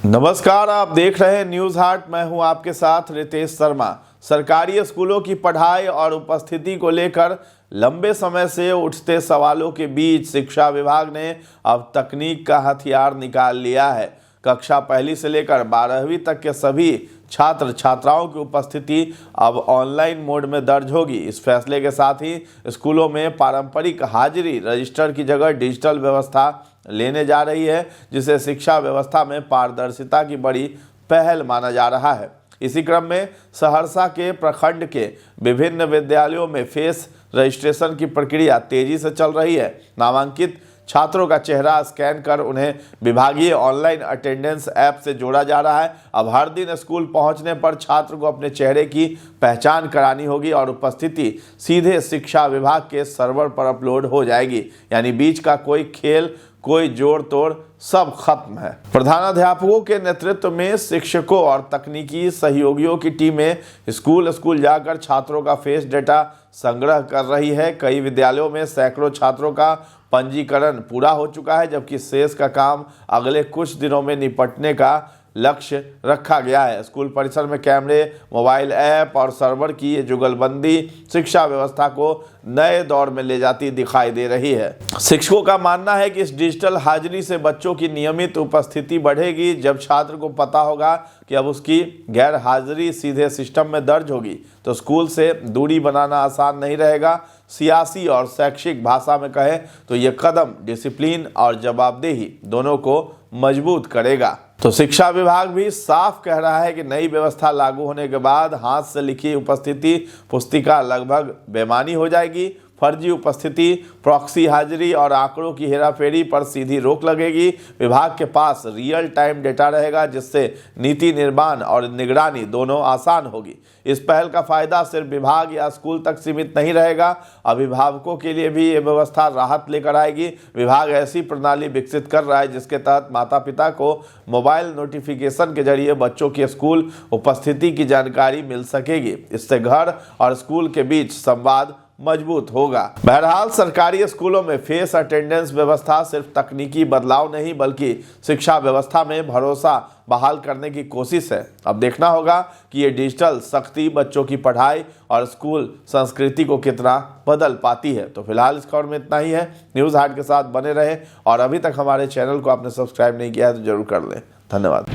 नमस्कार, आप देख रहे हैं न्यूज हाट। मैं हूं आपके साथ रितेश शर्मा। सरकारी स्कूलों की पढ़ाई और उपस्थिति को लेकर लंबे समय से उठते सवालों के बीच शिक्षा विभाग ने अब तकनीक का हथियार निकाल लिया है। कक्षा पहली से लेकर 12वीं तक के सभी छात्र छात्राओं की उपस्थिति अब ऑनलाइन मोड में दर्ज होगी। इस फैसले के साथ ही स्कूलों में पारंपरिक हाजिरी रजिस्टर की जगह डिजिटल व्यवस्था लेने जा रही है, जिसे शिक्षा व्यवस्था में पारदर्शिता की बड़ी पहल माना जा रहा है। इसी क्रम में सहरसा के प्रखंड के विभिन्न विद्यालयों में फेस रजिस्ट्रेशन की प्रक्रिया तेजी से चल रही है। नामांकित छात्रों का चेहरा स्कैन कर उन्हें विभागीय ऑनलाइन अटेंडेंस ऐप से जोड़ा जा रहा है। अब हर दिन स्कूल पहुंचने पर छात्र को अपने चेहरे की पहचान करानी होगी और उपस्थिति सीधे शिक्षा विभाग के सर्वर पर अपलोड हो जाएगी। यानी बीच का कोई खेल, कोई जोड़ तोड़ सब खत्म है। प्रधानाध्यापकों के नेतृत्व में शिक्षकों और तकनीकी सहयोगियों की टीमें स्कूल स्कूल जाकर छात्रों का फेस डेटा संग्रह कर रही है। कई विद्यालयों में सैकड़ों छात्रों का पंजीकरण पूरा हो चुका है, जबकि शेष का काम अगले कुछ दिनों में निपटने का लक्ष्य रखा गया है। स्कूल परिसर में कैमरे, मोबाइल ऐप और सर्वर की ये जुगलबंदी शिक्षा व्यवस्था को नए दौर में ले जाती दिखाई दे रही है। शिक्षकों का मानना है कि इस डिजिटल हाजिरी से बच्चों की नियमित उपस्थिति बढ़ेगी। जब छात्र को पता होगा कि अब उसकी गैर हाजिरी सीधे सिस्टम में दर्ज होगी, तो स्कूल से दूरी बनाना आसान नहीं रहेगा। सियासी और शैक्षिक भाषा में कहें तो ये कदम डिसिप्लिन और जवाबदेही दोनों को मजबूत करेगा। तो शिक्षा विभाग भी साफ कह रहा है कि नई व्यवस्था लागू होने के बाद हाथ से लिखी उपस्थिति पुस्तिका लगभग बेमानी हो जाएगी। फर्जी उपस्थिति, प्रॉक्सी हाजिरी और आंकड़ों की हेराफेरी पर सीधी रोक लगेगी। विभाग के पास रियल टाइम डेटा रहेगा, जिससे नीति निर्माण और निगरानी दोनों आसान होगी। इस पहल का फायदा सिर्फ विभाग या स्कूल तक सीमित नहीं रहेगा, अभिभावकों के लिए भी ये व्यवस्था राहत लेकर आएगी। विभाग ऐसी प्रणाली विकसित कर रहा है जिसके तहत माता पिता को मोबाइल नोटिफिकेशन के जरिए बच्चों की स्कूल उपस्थिति की जानकारी मिल सकेगी। इससे घर और स्कूल के बीच संवाद मजबूत होगा। बहरहाल सरकारी स्कूलों में फेस अटेंडेंस व्यवस्था सिर्फ तकनीकी बदलाव नहीं, बल्कि शिक्षा व्यवस्था में भरोसा बहाल करने की कोशिश है। अब देखना होगा कि ये डिजिटल सख्ती बच्चों की पढ़ाई और स्कूल संस्कृति को कितना बदल पाती है। तो फिलहाल इस खबर में इतना ही है। न्यूज़ हाट के साथ बने रहे और अभी तक हमारे चैनल को आपने सब्सक्राइब नहीं किया है तो जरूर कर लें। धन्यवाद।